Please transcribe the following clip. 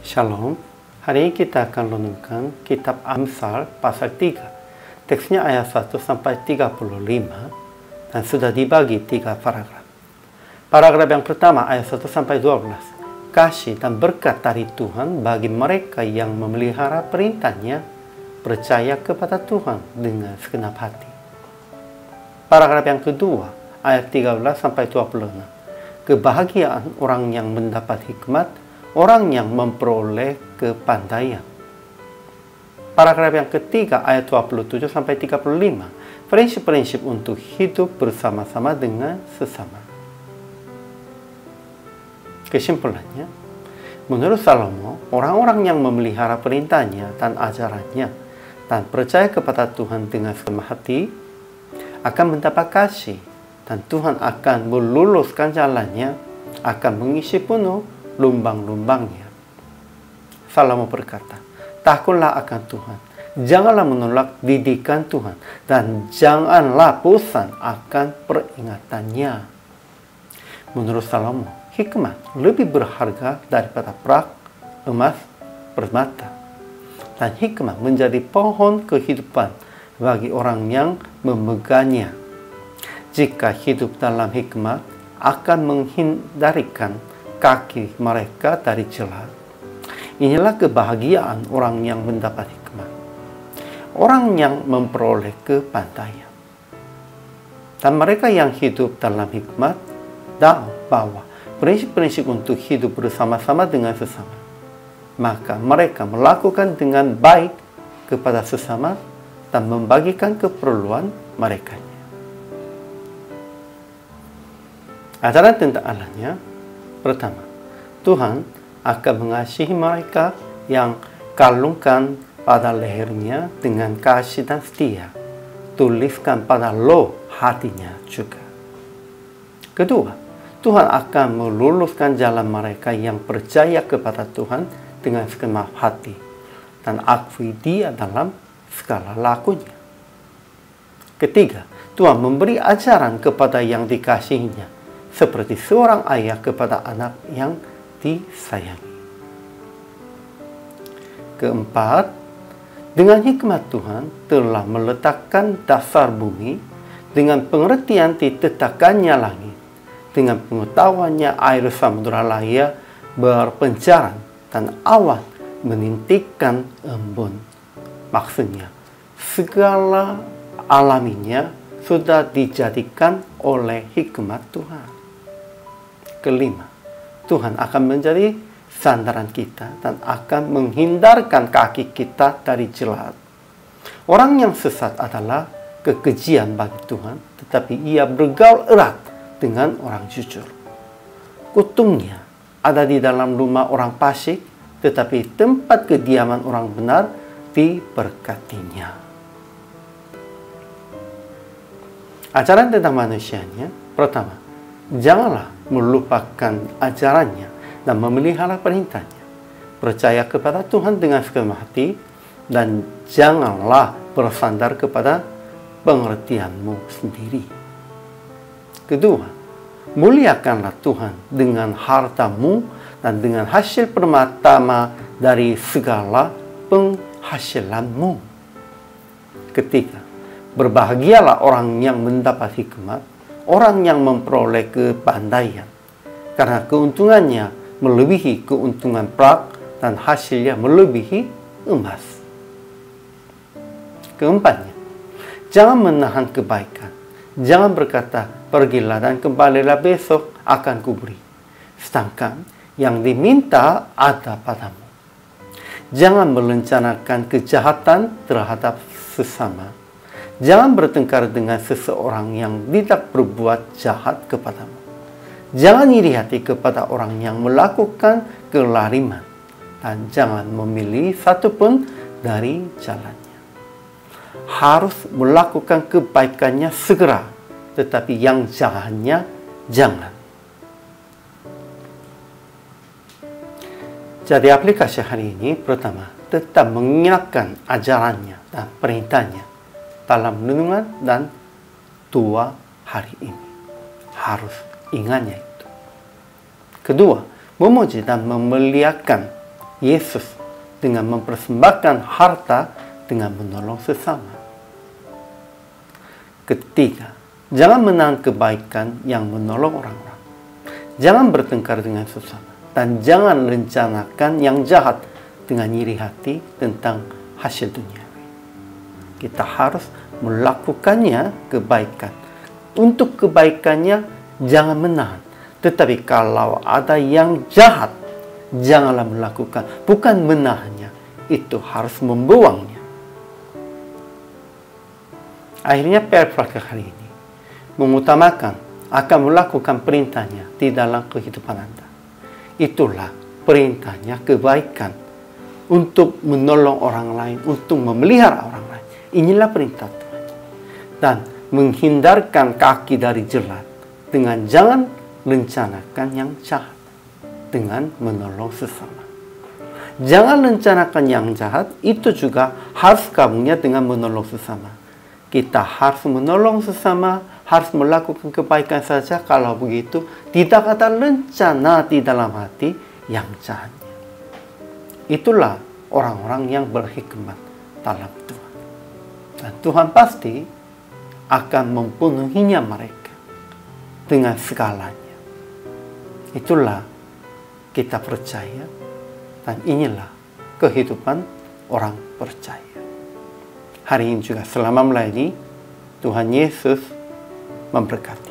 Shalom, hari ini kita akan renungkan kitab Amsal pasal 3. Teksnya ayat 1 sampai 35 dan sudah dibagi 3 paragraf. Paragraf yang pertama ayat 1 sampai 12. Kasih dan berkat dari Tuhan bagi mereka yang memelihara perintahnya, percaya kepada Tuhan dengan segenap hati. Paragraf yang kedua ayat 13 sampai 26. Kebahagiaan orang yang mendapat hikmat, orang yang memperoleh kepandaian. Paragraf yang ketiga ayat 27 sampai 35. Prinsip-prinsip untuk hidup bersama-sama dengan sesama. Kesimpulannya, menurut Salomo, orang-orang yang memelihara perintahnya dan ajarannya dan percaya kepada Tuhan dengan segenap hati akan mendapat kasih, dan Tuhan akan meluluskan jalannya, akan mengisi penuh lubang-lubangnya. Salomo berkata, takutlah akan Tuhan, janganlah menolak didikan Tuhan, dan janganlah bosan akan peringatannya. Menurut Salomo, hikmat lebih berharga daripada perak, emas, permata. Dan hikmat menjadi pohon kehidupan bagi orang yang memegangnya. Jika hidup dalam hikmat akan menghindarikan kaki mereka dari celah. Inilah kebahagiaan orang yang mendapat hikmat, orang yang memperoleh kepandaian. Dan mereka yang hidup dalam hikmat dan bawa prinsip-prinsip untuk hidup bersama-sama dengan sesama, maka mereka melakukan dengan baik kepada sesama dan membagikan keperluan mereka. Ajaran tentang Allahnya. Pertama, Tuhan akan mengasihi mereka yang kalungkan pada lehernya dengan kasih dan setia. Tuliskan pada loh hatinya juga. Kedua, Tuhan akan meluluskan jalan mereka yang percaya kepada Tuhan dengan segenap hati dan akui Dia dalam segala lakunya. Ketiga, Tuhan memberi ajaran kepada yang dikasihinya, seperti seorang ayah kepada anak yang disayangi. Keempat, dengan hikmat Tuhan telah meletakkan dasar bumi, dengan pengertian ditetapkannya langit, dengan pengetahuannya air samudera raya berpencaran dan awan menintikkan embun. Maksudnya, segala alaminya sudah dijadikan oleh hikmat Tuhan. Kelima, Tuhan akan menjadi sandaran kita dan akan menghindarkan kaki kita dari celah. Orang yang sesat adalah kekejian bagi Tuhan, tetapi ia bergaul erat dengan orang jujur. Kutuknya ada di dalam rumah orang fasik, tetapi tempat kediaman orang benar diberkatinya. Ajaran tentang manusianya. Pertama, janganlah melupakan ajarannya dan memelihara perintahnya. Percaya kepada Tuhan dengan segenap hati dan janganlah bersandar kepada pengertianmu sendiri. Kedua, muliakanlah Tuhan dengan hartamu dan dengan hasil pertama dari segala penghasilanmu. Ketiga, berbahagialah orang yang mendapat hikmat, orang yang memperoleh kepandaian, karena keuntungannya melebihi keuntungan perak dan hasilnya melebihi emas. Keempatnya, jangan menahan kebaikan. Jangan berkata, pergilah dan kembalilah besok akan kuberi, sedangkan yang diminta ada padamu. Jangan merencanakan kejahatan terhadap sesama. Jangan bertengkar dengan seseorang yang tidak berbuat jahat kepadamu. Jangan iri hati kepada orang yang melakukan kelaliman, dan jangan memilih satupun dari jalannya. Harus melakukan kebaikannya segera, tetapi yang jahatnya jangan. Jadi aplikasi hari ini, pertama, tetap mengingatkan ajarannya dan perintahnya dalam renungan dan 2 hari ini. Harus ingatnya itu. Kedua, memuji dan memuliakan Yesus dengan mempersembahkan harta dengan menolong sesama. Ketiga, jangan menahan kebaikan yang menolong orang-orang. Jangan bertengkar dengan sesama. Dan jangan rencanakan yang jahat dengan iri hati tentang hasil duniawi. Kita harus melakukannya kebaikan. Untuk kebaikannya jangan menahan. Tetapi kalau ada yang jahat, janganlah melakukan. Bukan menahannya, itu harus membuangnya. Akhirnya PR praktek hari ini mengutamakan akan melakukan perintahnya di dalam kehidupan Anda. Itulah perintahnya kebaikan untuk menolong orang lain, untuk memelihara orang lain. Inilah perintah Tuhan. Dan menghindarkan kaki dari jerat dengan jangan rencanakan yang jahat dengan menolong sesama. Jangan rencanakan yang jahat, itu juga harus gabungnya dengan menolong sesama. Kita harus menolong sesama, harus melakukan kebaikan saja. Kalau begitu, tidak ada rencana di dalam hati yang jahatnya. Itulah orang-orang yang berhikmat dalam Tuhan. Dan Tuhan pasti akan mempenuhinya mereka dengan segalanya. Itulah kita percaya, dan inilah kehidupan orang percaya. Hari ini juga selama melayani, Tuhan Yesus memberkati.